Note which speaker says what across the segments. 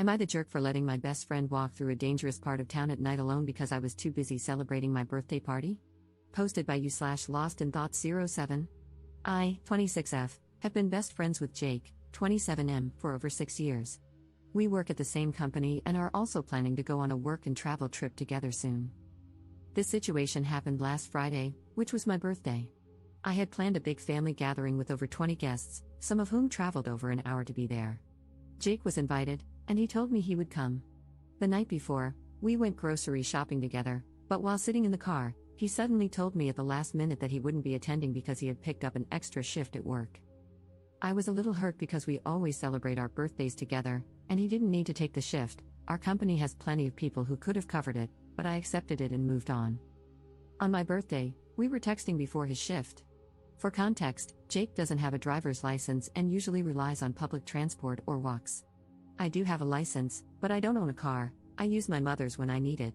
Speaker 1: Am I the jerk for letting my best friend walk through a dangerous part of town at night alone because I was too busy celebrating my birthday party? Posted by you/LostInThoughts07. I, 26F, have been best friends with Jake, 27M, for over 6 years. We work at the same company and are also planning to go on a work and travel trip together soon. This situation happened last Friday, which was my birthday. I had planned a big family gathering with over 20 guests, some of whom traveled over an hour to be there. Jake was invited, and he told me he would come. The night before, we went grocery shopping together, but while sitting in the car, he suddenly told me at the last minute that he wouldn't be attending because he had picked up an extra shift at work. I was a little hurt because we always celebrate our birthdays together, and he didn't need to take the shift. Our company has plenty of people who could have covered it, but I accepted it and moved on. On my birthday, we were texting before his shift. For context, Jake doesn't have a driver's license and usually relies on public transport or walks. I do have a license, but I don't own a car. I use my mother's when I need it.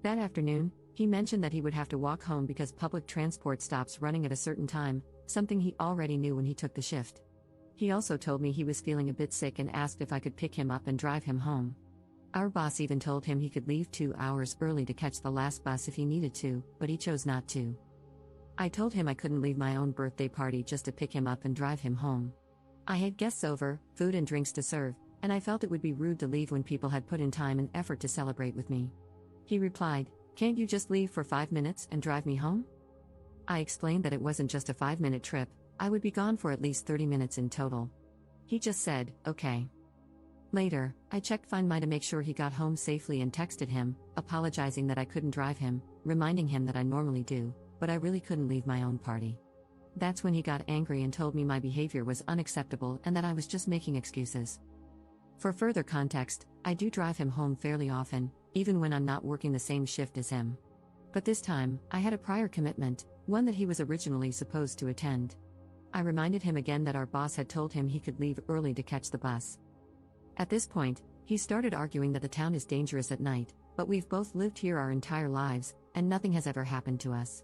Speaker 1: That afternoon, he mentioned that he would have to walk home because public transport stops running at a certain time, something he already knew when he took the shift. He also told me he was feeling a bit sick and asked if I could pick him up and drive him home. Our boss even told him he could leave 2 hours early to catch the last bus if he needed to, but he chose not to. I told him I couldn't leave my own birthday party just to pick him up and drive him home. I had guests over, food and drinks to serve, and I felt it would be rude to leave when people had put in time and effort to celebrate with me. He replied, "Can't you just leave for 5 minutes and drive me home?" I explained that it wasn't just a 5-minute trip, I would be gone for at least 30 minutes in total. He just said, "Okay." Later, I checked Find My to make sure he got home safely and texted him, apologizing that I couldn't drive him, reminding him that I normally do, but I really couldn't leave my own party. That's when he got angry and told me my behavior was unacceptable and that I was just making excuses. For further context, I do drive him home fairly often, even when I'm not working the same shift as him. But this time, I had a prior commitment, one that he was originally supposed to attend. I reminded him again that our boss had told him he could leave early to catch the bus. At this point, he started arguing that the town is dangerous at night, but we've both lived here our entire lives, and nothing has ever happened to us.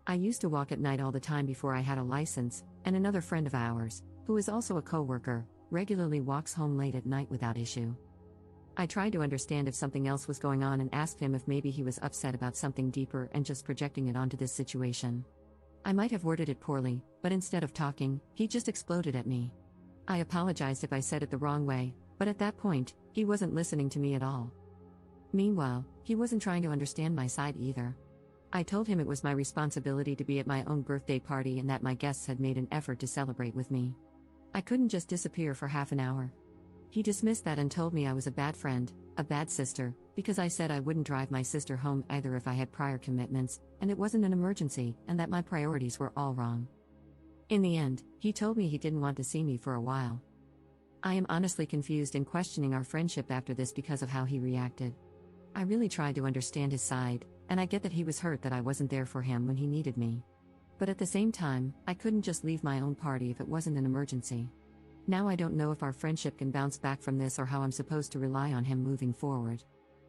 Speaker 1: I used to walk at night all the time before I had a license, and another friend of ours, who is also a co-worker, regularly walks home late at night without issue. I tried to understand if something else was going on and asked him if maybe he was upset about something deeper and just projecting it onto this situation. I might have worded it poorly, but instead of talking, he just exploded at me. I apologized if I said it the wrong way, but at that point, he wasn't listening to me at all. Meanwhile, he wasn't trying to understand my side either. I told him it was my responsibility to be at my own birthday party and that my guests had made an effort to celebrate with me. I couldn't just disappear for half an hour. He dismissed that and told me I was a bad friend, a bad sister, because I said I wouldn't drive my sister home either if I had prior commitments, and it wasn't an emergency, and that my priorities were all wrong. In the end, he told me he didn't want to see me for a while. I am honestly confused and questioning our friendship after this because of how he reacted. I really tried to understand his side, and I get that he was hurt that I wasn't there for him when he needed me. But at the same time, I couldn't just leave my own party if it wasn't an emergency. Now I don't know if our friendship can bounce back from this or how I'm supposed to rely on him moving forward.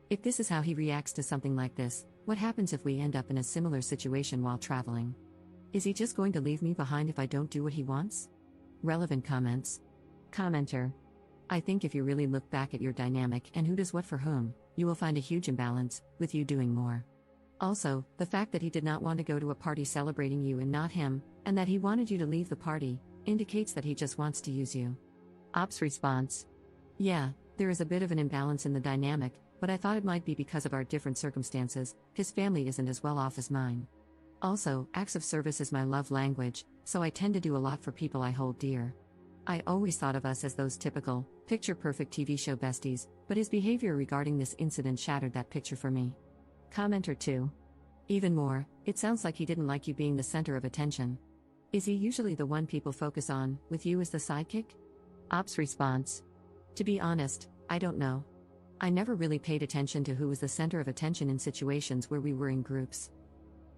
Speaker 1: If this is how he reacts to something like this, what happens if we end up in a similar situation while traveling? Is he just going to leave me behind if I don't do what he wants? Relevant comments. Commenter. I think if you really look back at your dynamic and who does what for whom, you will find a huge imbalance, with you doing more. Also, the fact that he did not want to go to a party celebrating you and not him, and that he wanted you to leave the party, indicates that he just wants to use you. Ops response. Yeah, there is a bit of an imbalance in the dynamic, but I thought it might be because of our different circumstances. His family isn't as well off as mine. Also, acts of service is my love language, so I tend to do a lot for people I hold dear. I always thought of us as those typical, picture-perfect TV show besties, but his behavior regarding this incident shattered that picture for me. Commenter 2. Even more, it sounds like he didn't like you being the center of attention. Is he usually the one people focus on, with you as the sidekick? Ops response. To be honest, I don't know. I never really paid attention to who was the center of attention in situations where we were in groups.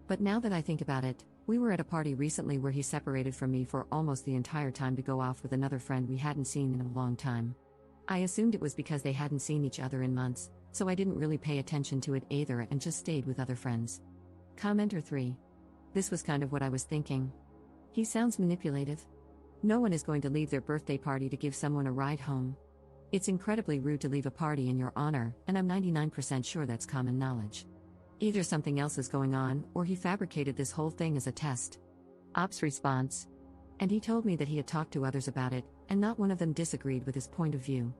Speaker 1: But now that I think about it, we were at a party recently where he separated from me for almost the entire time to go off with another friend we hadn't seen in a long time. I assumed it was because they hadn't seen each other in months, so I didn't really pay attention to it either and just stayed with other friends. Commenter 3. This was kind of what I was thinking. He sounds manipulative. No one is going to leave their birthday party to give someone a ride home. It's incredibly rude to leave a party in your honor, and I'm 99% sure that's common knowledge. Either something else is going on, or he fabricated this whole thing as a test. Ops response. And he told me that he had talked to others about it, and not one of them disagreed with his point of view.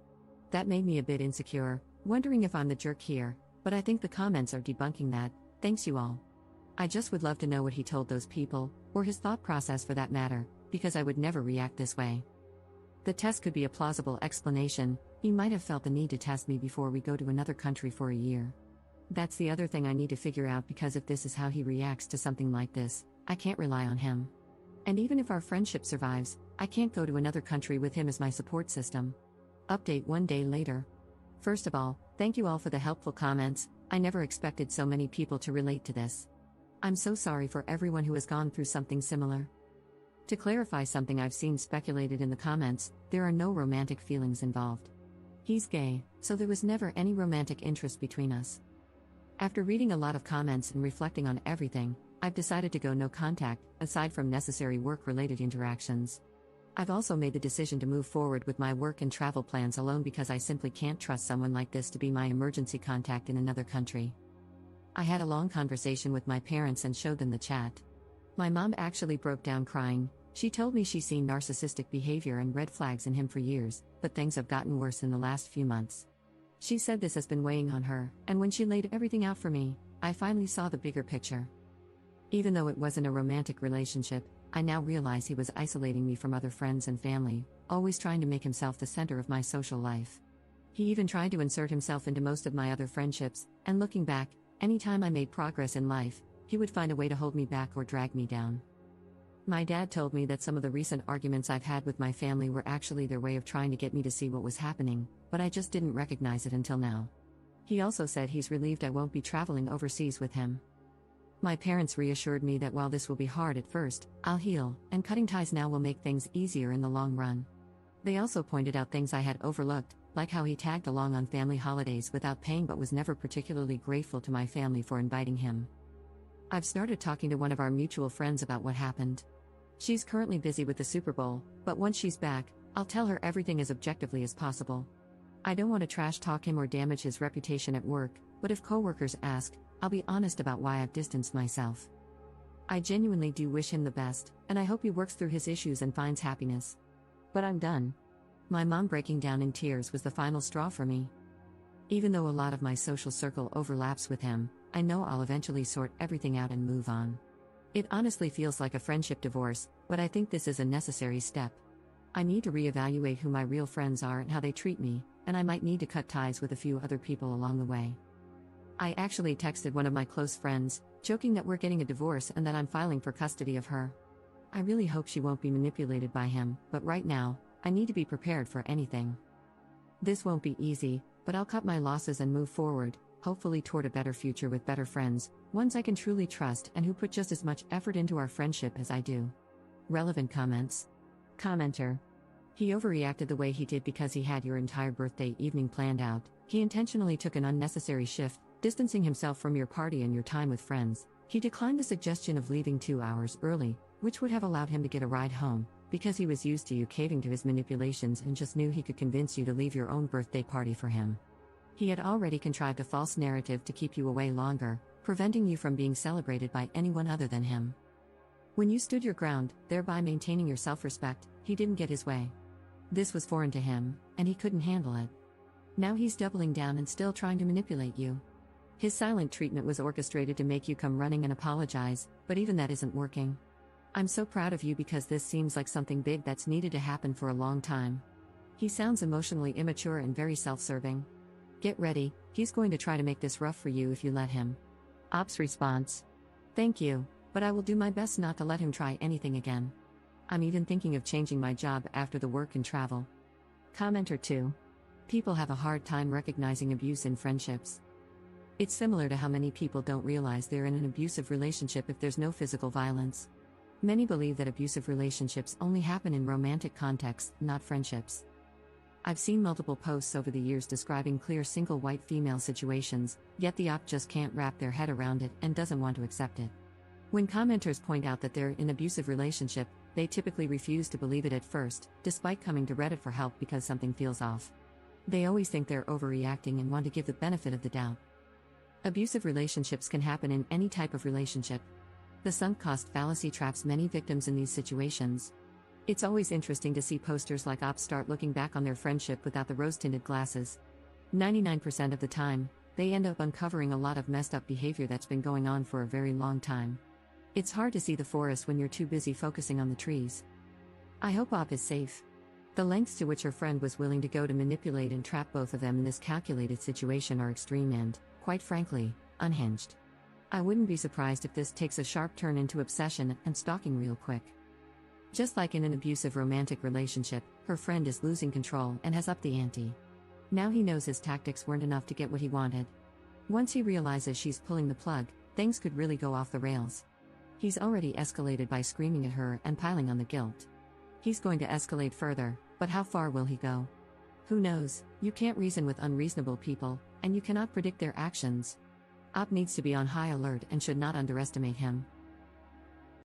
Speaker 1: That made me a bit insecure, wondering if I'm the jerk here, but I think the comments are debunking that. Thanks you all. I just would love to know what he told those people, or his thought process for that matter, because I would never react this way. The test could be a plausible explanation. He might have felt the need to test me before we go to another country for a year. That's the other thing I need to figure out, because if this is how he reacts to something like this, I can't rely on him. And even if our friendship survives, I can't go to another country with him as my support system. Update 1 day later. First of all, thank you all for the helpful comments. I never expected so many people to relate to this. I'm so sorry for everyone who has gone through something similar. To clarify something I've seen speculated in the comments, there are no romantic feelings involved. He's gay, so there was never any romantic interest between us. After reading a lot of comments and reflecting on everything, I've decided to go no contact, aside from necessary work-related interactions. I've also made the decision to move forward with my work and travel plans alone, because I simply can't trust someone like this to be my emergency contact in another country. I had a long conversation with my parents and showed them the chat. My mom actually broke down crying. She told me she's seen narcissistic behavior and red flags in him for years, but things have gotten worse in the last few months. She said this has been weighing on her, and when she laid everything out for me, I finally saw the bigger picture. Even though it wasn't a romantic relationship, I now realize he was isolating me from other friends and family, always trying to make himself the center of my social life. He even tried to insert himself into most of my other friendships, and looking back, anytime I made progress in life, he would find a way to hold me back or drag me down. My dad told me that some of the recent arguments I've had with my family were actually their way of trying to get me to see what was happening, but I just didn't recognize it until now. He also said he's relieved I won't be traveling overseas with him. My parents reassured me that while this will be hard at first, I'll heal, and cutting ties now will make things easier in the long run. They also pointed out things I had overlooked, like how he tagged along on family holidays without paying but was never particularly grateful to my family for inviting him. I've started talking to one of our mutual friends about what happened. She's currently busy with the Super Bowl, but once she's back, I'll tell her everything as objectively as possible. I don't want to trash talk him or damage his reputation at work, but if coworkers ask, I'll be honest about why I've distanced myself. I genuinely do wish him the best, and I hope he works through his issues and finds happiness. But I'm done. My mom breaking down in tears was the final straw for me. Even though a lot of my social circle overlaps with him, I know I'll eventually sort everything out and move on. It honestly feels like a friendship divorce, but I think this is a necessary step. I need to reevaluate who my real friends are and how they treat me, and I might need to cut ties with a few other people along the way. I actually texted one of my close friends, joking that we're getting a divorce and that I'm filing for custody of her. I really hope she won't be manipulated by him, but right now, I need to be prepared for anything. This won't be easy, but I'll cut my losses and move forward, hopefully toward a better future with better friends, ones I can truly trust and who put just as much effort into our friendship as I do. Relevant comments. Commenter. He overreacted the way he did because he had your entire birthday evening planned out. He intentionally took an unnecessary shift, distancing himself from your party and your time with friends. He declined the suggestion of leaving 2 hours early, which would have allowed him to get a ride home, because he was used to you caving to his manipulations and just knew he could convince you to leave your own birthday party for him. He had already contrived a false narrative to keep you away longer, preventing you from being celebrated by anyone other than him. When you stood your ground, thereby maintaining your self-respect, he didn't get his way. This was foreign to him, and he couldn't handle it. Now he's doubling down and still trying to manipulate you. His silent treatment was orchestrated to make you come running and apologize, but even that isn't working. I'm so proud of you because this seems like something big that's needed to happen for a long time. He sounds emotionally immature and very self-serving. Get ready, he's going to try to make this rough for you if you let him. Ops response. Thank you, but I will do my best not to let him try anything again. I'm even thinking of changing my job after the work and travel. Commenter 2. People have a hard time recognizing abuse in friendships. It's similar to how many people don't realize they're in an abusive relationship if there's no physical violence. Many believe that abusive relationships only happen in romantic contexts, not friendships. I've seen multiple posts over the years describing clear single white female situations, yet the op just can't wrap their head around it and doesn't want to accept it. When commenters point out that they're in an abusive relationship, they typically refuse to believe it at first, despite coming to Reddit for help because something feels off. They always think they're overreacting and want to give the benefit of the doubt. Abusive relationships can happen in any type of relationship. The sunk cost fallacy traps many victims in these situations. It's always interesting to see posters like ops start looking back on their friendship without the rose-tinted glasses. 99% of the time, they end up uncovering a lot of messed up behavior that's been going on for a very long time. It's hard to see the forest when you're too busy focusing on the trees. I hope Op is safe. The lengths to which her friend was willing to go to manipulate and trap both of them in this calculated situation are extreme and, quite frankly, unhinged. I wouldn't be surprised if this takes a sharp turn into obsession and stalking real quick. Just like in an abusive romantic relationship, her friend is losing control and has upped the ante. Now he knows his tactics weren't enough to get what he wanted. Once he realizes she's pulling the plug, things could really go off the rails. He's already escalated by screaming at her and piling on the guilt. He's going to escalate further, but how far will he go? Who knows? You can't reason with unreasonable people, and you cannot predict their actions. Op needs to be on high alert and should not underestimate him.